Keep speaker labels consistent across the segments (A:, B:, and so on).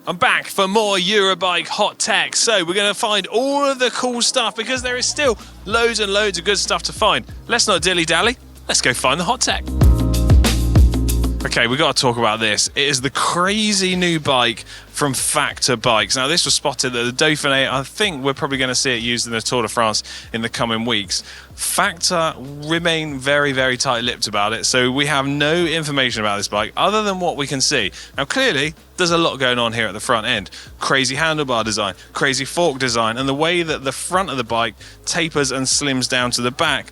A: I'm back for more Eurobike hot tech. So we're going to find all of the cool stuff because there is still loads and loads of good stuff to find. Let's not dilly-dally. Let's go find the hot tech. Okay, we got to talk about this. It is the crazy new bike from Factor Bikes. Now, this was spotted at the Dauphiné. I think we're probably going to see it used in the Tour de France in the coming weeks. Factor remain very, very tight-lipped about it, so we have no information about this bike other than what we can see. Now, clearly, there's a lot going on here at the front end. Crazy handlebar design, crazy fork design, and the way that the front of the bike tapers and slims down to the back.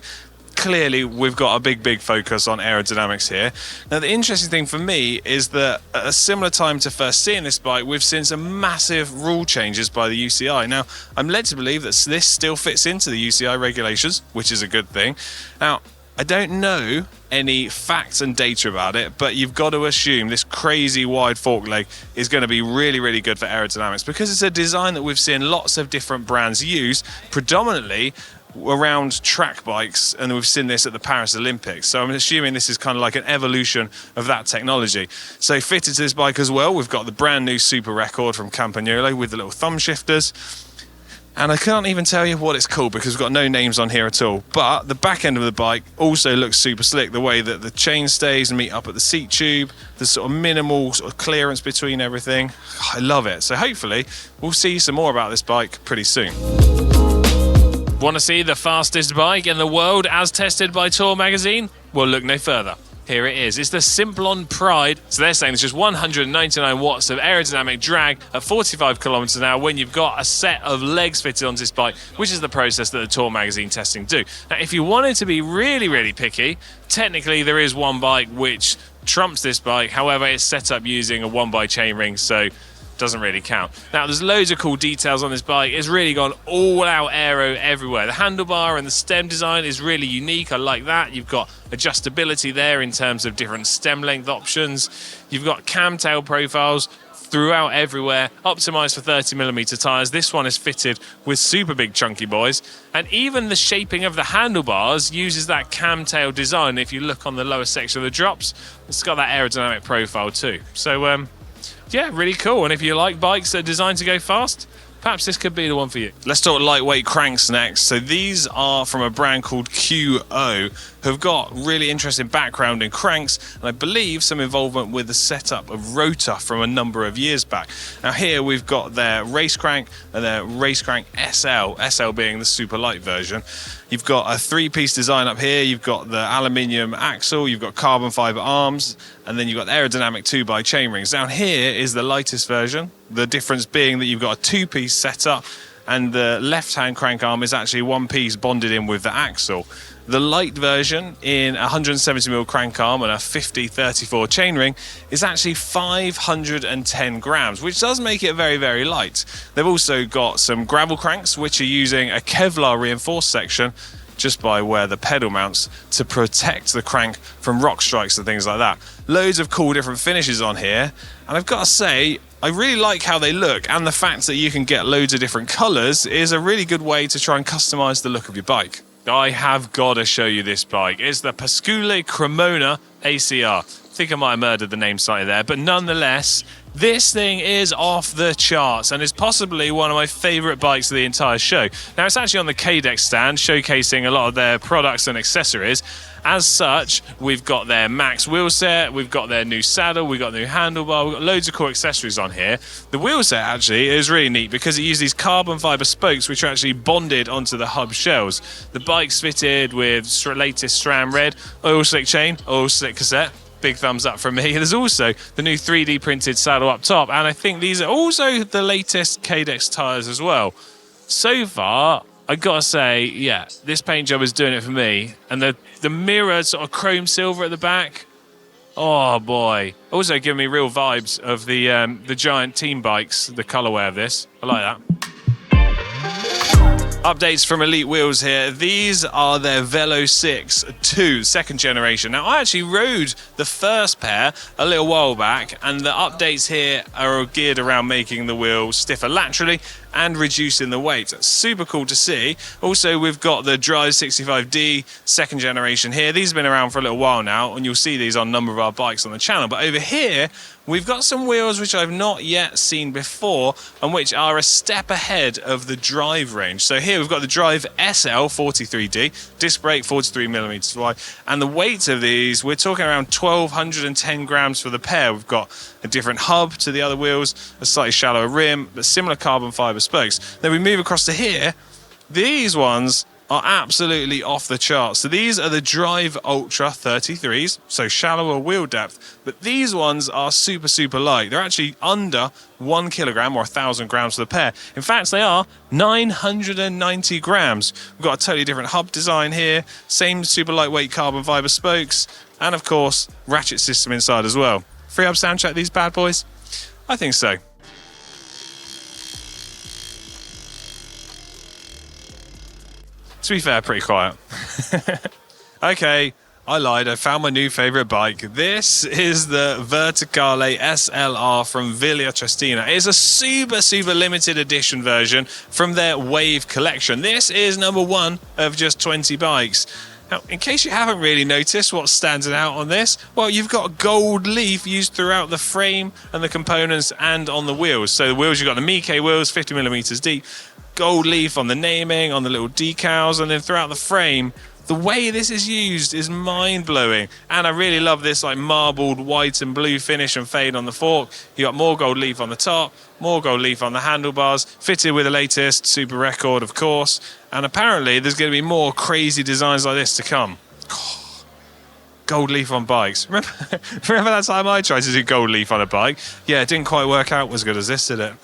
A: Clearly, we've got a big focus on aerodynamics here. Now, the interesting thing for me is that at a similar time to first seeing this bike, we've seen some massive rule changes by the UCI. Now, I'm led to believe that this still fits into the UCI regulations, which is a good thing. Now, I don't know any facts and data about it, but you've got to assume this crazy wide fork leg is going to be really good for aerodynamics because it's a design that we've seen lots of different brands use, predominantly around track bikes, and we've seen this at the Paris Olympics. So I'm assuming this is kind of like an evolution of that technology. So fitted to this bike as well, we've got the brand new Super Record from Campagnolo with the little thumb shifters. And I can't even tell you what it's called because we've got no names on here at all. But the back end of the bike also looks super slick. The way that the chain stays meet up at the seat tube, the sort of minimal sort of clearance between everything. I love it. So hopefully we'll see some more about this bike pretty soon. Want to see the fastest bike in the world as tested by Tour magazine? Well, look no further. Here it is. It's the Simplon Pride. So they're saying it's just 199 watts of aerodynamic drag at 45 kilometers an hour when you've got a set of legs fitted onto this bike, which is the process that the Tour magazine testing do. Now, if you wanted to be really picky, technically there is one bike which trumps this bike. However, it's set up using a 1x chainring, so doesn't really count. Now, there's loads of cool details on this bike. It's really gone all out aero everywhere. The handlebar and the stem design is really unique. I like that. You've got adjustability there in terms of different stem length options. You've got camtail profiles throughout everywhere, optimized for 30mm tyres. This one is fitted with super big chunky boys, and even the shaping of the handlebars uses that camtail design. If you look on the lower section of the drops, it's got that aerodynamic profile too. So yeah, really cool. And if you like bikes that are designed to go fast, perhaps this could be the one for you. Let's talk lightweight cranks next. So these are from a brand called QO, who've got really interesting background in cranks, and I believe some involvement with the setup of rotor from a number of years back. Now here we've got their race crank and their race crank SL being the super light version. You've got a 3-piece design up here. You've got the aluminium axle, you've got carbon fiber arms, and then you've got the aerodynamic 2x chain rings. Down here is the lightest version. The difference being that you've got a 2-piece setup, and the left-hand crank arm is actually 1 piece bonded in with the axle. The light version in a 170mm crank arm and a 50-34 chainring is actually 510 grams, which does make it very light. They've also got some gravel cranks, which are using a Kevlar reinforced section just by where the pedal mounts to protect the crank from rock strikes and things like that. Loads of cool different finishes on here, and I've got to say, I really like how they look, and the fact that you can get loads of different colours is a really good way to try and customise the look of your bike. I have got to show you this bike. It's the Pasculli Cremona ACR. I think I might have murdered the name slightly there, but nonetheless, this thing is off the charts and is possibly one of my favourite bikes of the entire show. Now, it's actually on the KDEX stand, showcasing a lot of their products and accessories. As such, we've got their max wheel set, we've got their new saddle, we've got new handlebar, we've got loads of cool accessories on here. The wheel set actually is really neat because it uses these carbon fibre spokes which are actually bonded onto the hub shells. The bike's fitted with latest SRAM red, oil slick chain, oil slick cassette. Big thumbs up from me. There's also the new 3D printed saddle up top, and I think these are also the latest KDEX tyres as well. So far, I gotta say, yeah, this paint job is doing it for me. And the mirror sort of chrome silver at the back, oh boy. Also giving me real vibes of the giant team bikes, the colourway of this. I like that. Updates from Elite Wheels here. These are their Velo 6 2, second generation. Now, I actually rode the first pair a little while back, and the updates here are geared around making the wheel stiffer laterally and reducing the weight. That's super cool to see. Also, we've got the Drive 65D second generation here. These have been around for a little while now, and you'll see these on a number of our bikes on the channel. But over here, we've got some wheels which I've not yet seen before and which are a step ahead of the drive range. So here we've got the drive SL 43D, disc brake 43mm wide, and the weight of these, we're talking around 1210 grams for the pair. We've got a different hub to the other wheels, a slightly shallower rim, but similar carbon fiber spokes. Then we move across to here. These ones are absolutely off the charts. So these are the Drive Ultra 33s, so shallower wheel depth, but these ones are super, super light. They're actually under 1 kilogram or 1,000 grams for the pair. In fact, they are 990 grams. We've got a totally different hub design here, same super lightweight carbon fiber spokes, and of course, ratchet system inside as well. Free up sound check these bad boys? I think so. To be fair, pretty quiet. Okay, I lied. I found my new favourite bike. This is the Verticale SLR from Wilier. It's a super, super limited edition version from their Wave collection. This is number one of just 20 bikes. Now, in case you haven't really noticed what's standing out on this, well, you've got gold leaf used throughout the frame and the components and on the wheels. So the wheels, you've got the Magene wheels, 50mm deep, gold leaf on the naming, on the little decals, and then throughout the frame. The way this is used is mind-blowing, and I really love this like marbled white and blue finish and fade on the fork. You got more gold leaf on the top, more gold leaf on the handlebars, fitted with the latest Super Record, of course, and apparently there's going to be more crazy designs like this to come. Gold leaf on bikes. Remember that time I tried to do gold leaf on a bike? Yeah, it didn't quite work out as good as this, did it?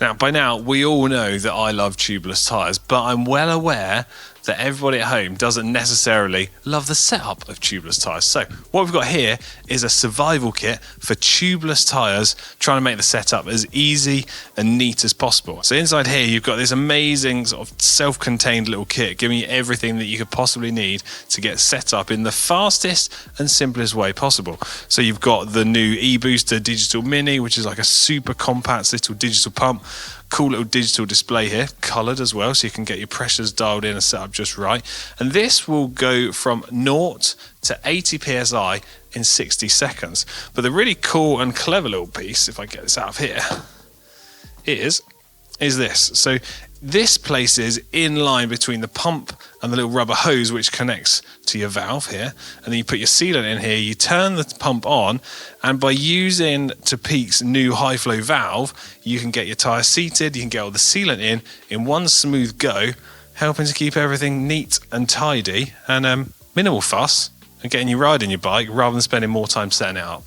A: Now, by now, we all know that I love tubeless tyres, but I'm well aware that everybody at home doesn't necessarily love the setup of tubeless tyres. So what we've got here is a survival kit for tubeless tyres, trying to make the setup as easy and neat as possible. So inside here, you've got this amazing sort of self-contained little kit, giving you everything that you could possibly need to get set up in the fastest and simplest way possible. So you've got the new e-booster digital mini, which is like a super compact little digital pump. Cool little digital display here, coloured as well, so you can get your pressures dialed in and set up just right. And this will go from 0 to 80 psi in 60 seconds. But the really cool and clever little piece, if I get this out of here, is this. So this places in line between the pump and the little rubber hose which connects to your valve here, and then you put your sealant in here, you turn the pump on, and by using Topeak's new high flow valve, you can get your tyre seated, you can get all the sealant in one smooth go, helping to keep everything neat and tidy, and minimal fuss, and getting you riding your bike rather than spending more time setting it up.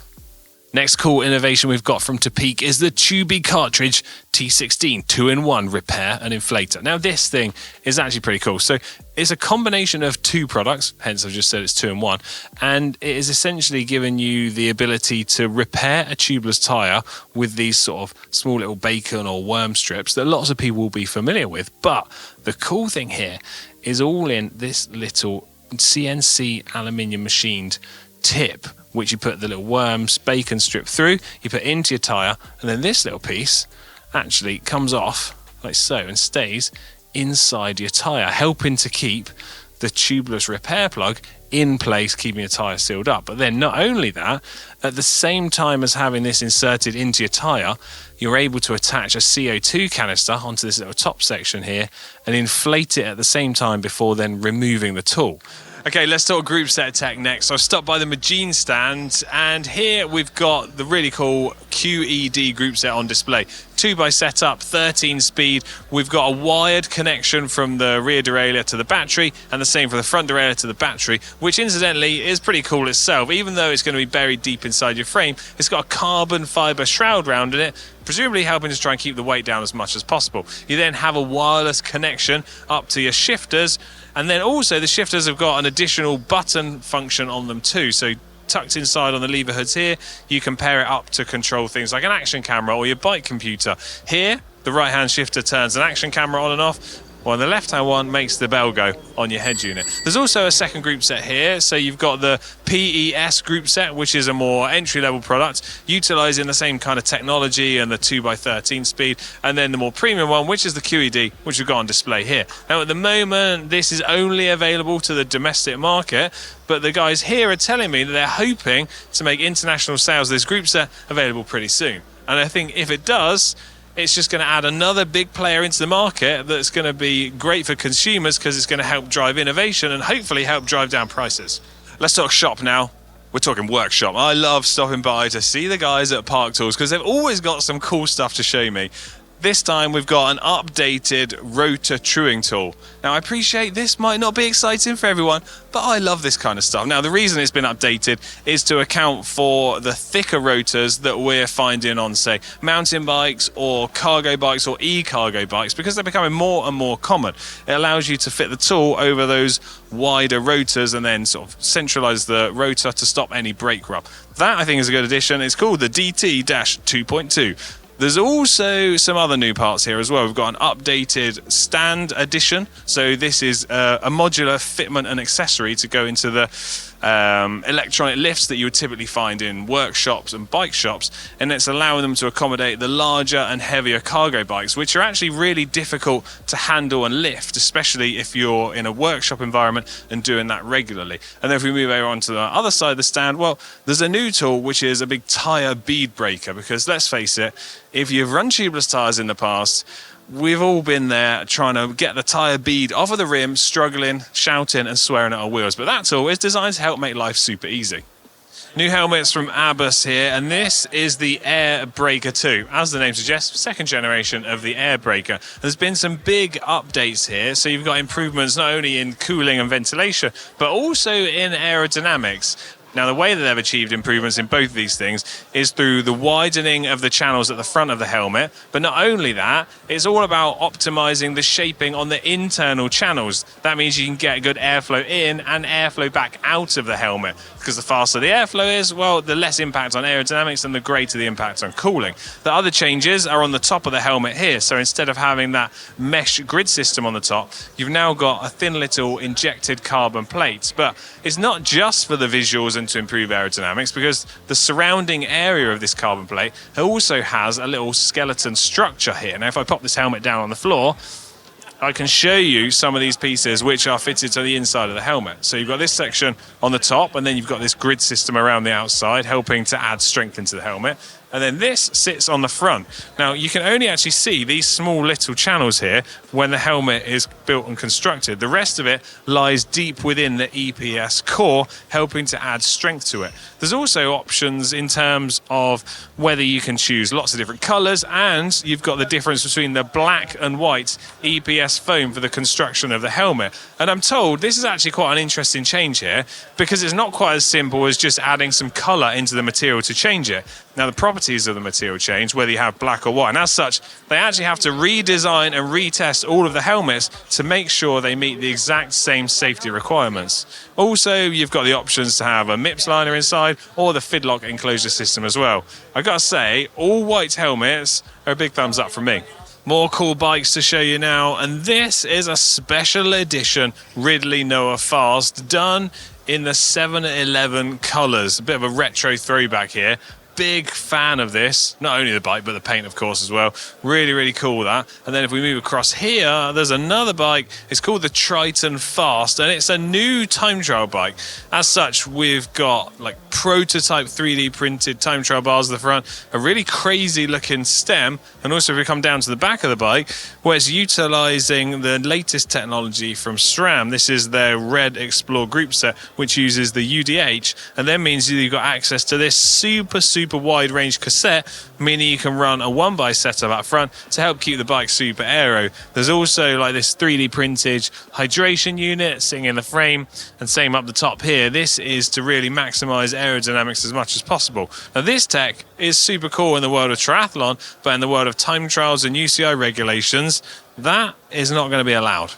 A: Next cool innovation we've got from Topeak is the Tubicartridge T16 2-in-1 repair and inflator. Now this thing is actually pretty cool. So it's a combination of two products, hence I've just said it's 2-in-1, and it is essentially giving you the ability to repair a tubeless tyre with these sort of small little bacon or worm strips that lots of people will be familiar with. But the cool thing here is all in this little CNC aluminium machined tip, which you put the little worms bacon strip through, you put into your tyre, and then this little piece actually comes off like so and stays inside your tyre, helping to keep the tubeless repair plug in place, keeping your tyre sealed up. But then not only that, at the same time as having this inserted into your tyre, you're able to attach a CO2 canister onto this little top section here and inflate it at the same time before then removing the tool. Okay, let's talk Groupset tech next. So I've stopped by the Magene stand, and here we've got the really cool QED Groupset on display. 2x setup, 13 speed. We've got a wired connection from the rear derailleur to the battery, and the same for the front derailleur to the battery, which incidentally is pretty cool itself. Even though it's going to be buried deep inside your frame, it's got a carbon fiber shroud round in it, presumably helping to try and keep the weight down as much as possible. You then have a wireless connection up to your shifters, and then also the shifters have got an additional button function on them too. So tucked inside on the lever hoods here, you can pair it up to control things like an action camera or your bike computer. Here, the right hand shifter turns an action camera on and off, Well, the left-hand one makes the bell go on your head unit. There's also a second group set here. So you've got the PES group set, which is a more entry-level product, utilising the same kind of technology and the 2x13 speed. And then the more premium one, which is the QED, which we've got on display here. Now, at the moment, this is only available to the domestic market, but the guys here are telling me that they're hoping to make international sales of this group set available pretty soon. And I think if it does, it's just going to add another big player into the market that's going to be great for consumers because it's going to help drive innovation and hopefully help drive down prices. Let's talk shop now. We're talking workshop. I love stopping by to see the guys at Park Tools because they've always got some cool stuff to show me. This time we've got an updated rotor truing tool. Now I appreciate this might not be exciting for everyone, but I love this kind of stuff. Now the reason it's been updated is to account for the thicker rotors that we're finding on, say, mountain bikes or cargo bikes or e-cargo bikes, because they're becoming more and more common. It allows you to fit the tool over those wider rotors and then sort of centralize the rotor to stop any brake rub. That I think is a good addition. It's called the DT-2.2. There's also some other new parts here as well. We've got an updated stand edition. So this is a modular fitment and accessory to go into the electronic lifts that you would typically find in workshops and bike shops, and it's allowing them to accommodate the larger and heavier cargo bikes, which are actually really difficult to handle and lift, especially if you're in a workshop environment and doing that regularly. And then if we move over onto the other side of the stand, well, there's a new tool which is a big tire bead breaker, because let's face it, if you've run tubeless tires in the past, we've all been there trying to get the tyre bead off of the rim, struggling, shouting and swearing at our wheels. But that tool is designed to help make life super easy. New helmets from Abus here, and this is the Air Breaker 2. As the name suggests, second generation of the Air Breaker. There's been some big updates here, so you've got improvements not only in cooling and ventilation, but also in aerodynamics. Now, the way that they've achieved improvements in both these things is through the widening of the channels at the front of the helmet. But not only that, it's all about optimizing the shaping on the internal channels. That means you can get good airflow in and airflow back out of the helmet. Because the faster the airflow is, well, the less impact on aerodynamics and the greater the impact on cooling. The other changes are on the top of the helmet here. So instead of having that mesh grid system on the top, you've now got a thin little injected carbon plate. But it's not just for the visuals and to improve aerodynamics, because the surrounding area of this carbon plate also has a little skeleton structure here. Now, if I pop this helmet down on the floor, I can show you some of these pieces which are fitted to the inside of the helmet. So you've got this section on the top, and then you've got this grid system around the outside, helping to add strength into the helmet. And then this sits on the front. Now, you can only actually see these small little channels here when the helmet is built and constructed. The rest of it lies deep within the EPS core, helping to add strength to it. There's also options in terms of whether you can choose lots of different colors, and you've got the difference between the black and white EPS foam for the construction of the helmet. And I'm told this is actually quite an interesting change here, because it's not quite as simple as just adding some color into the material to change it. Now, the properties of the material change, whether you have black or white, and as such, they actually have to redesign and retest all of the helmets to make sure they meet the exact same safety requirements. Also, you've got the options to have a MIPS liner inside or the Fidlock enclosure system as well. I've got to say, all white helmets are a big thumbs up from me. More cool bikes to show you now, and this is a special edition Ridley Noah Fast done in the 711 colours. A bit of a retro throwback here. Big fan of this, not only the bike but the paint of course as well. Really, really cool that. And then if we move across here, there's another bike. It's called the Triton Fast, and it's a new time trial bike. As such, we've got like prototype 3D printed time trial bars at the front, a really crazy looking stem, and also if we come down to the back of the bike, where it's utilizing the latest technology from SRAM. This is their Red Explore group set, which uses the UDH, and then means you've got access to this super wide range cassette, meaning you can run a 1x setup up front to help keep the bike super aero. There's also like this 3D printed hydration unit sitting in the frame, and same up the top here. This is to really maximize aerodynamics as much as possible. Now, this tech is super cool in the world of triathlon, but in the world of time trials and UCI regulations, that is not going to be allowed.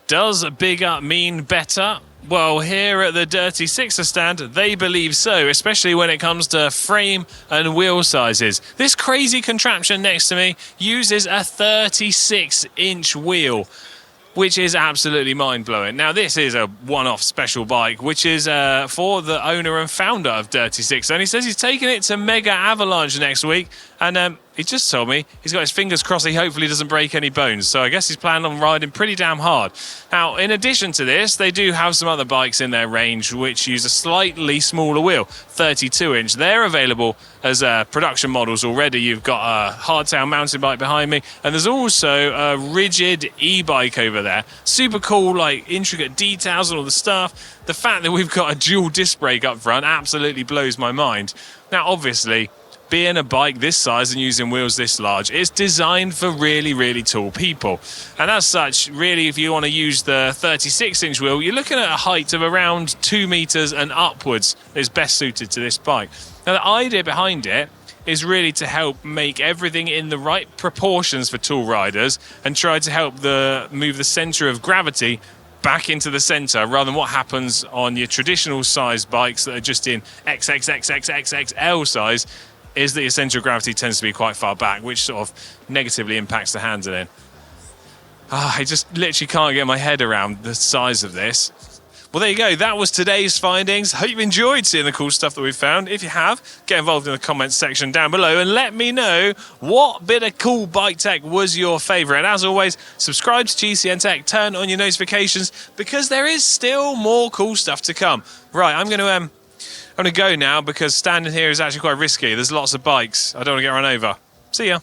A: Does bigger mean better? Well, here at the Dirty Sixer stand, they believe so, especially when it comes to frame and wheel sizes. This crazy contraption next to me uses a 36-inch wheel. which is absolutely mind-blowing. Now, this is a one-off special bike, which is for the owner and founder of Dirty Six. And he says he's taking it to Mega Avalanche next week. And he just told me he's got his fingers crossed he hopefully doesn't break any bones. So I guess he's planning on riding pretty damn hard. Now, in addition to this, they do have some other bikes in their range which use a slightly smaller wheel, 32-inch. They're available as production models already. You've got a hardtail mountain bike behind me, and there's also a rigid e-bike over there. Super cool, like intricate details and all the stuff. The fact that we've got a dual disc brake up front absolutely blows my mind. Now, obviously, being a bike this size and using wheels this large, it's designed for really, really tall people. And as such, really, if you want to use the 36-inch wheel, you're looking at a height of around 2 meters and upwards is best suited to this bike. Now, the idea behind it is really to help make everything in the right proportions for tall riders and try to help move the center of gravity back into the center rather than what happens on your traditional size bikes that are just in XXXXXXL size, is that your centre of gravity tends to be quite far back, which sort of negatively impacts the handling. I just literally can't get my head around the size of this. Well, there you go. That was today's findings. Hope you've enjoyed seeing the cool stuff that we've found. If you have, get involved in the comments section down below and let me know what bit of cool bike tech was your favourite. And as always, subscribe to GCNTech, turn on your notifications, because there is still more cool stuff to come. Right, I'm going to go now because standing here is actually quite risky. There's lots of bikes. I don't want to get run over. See ya.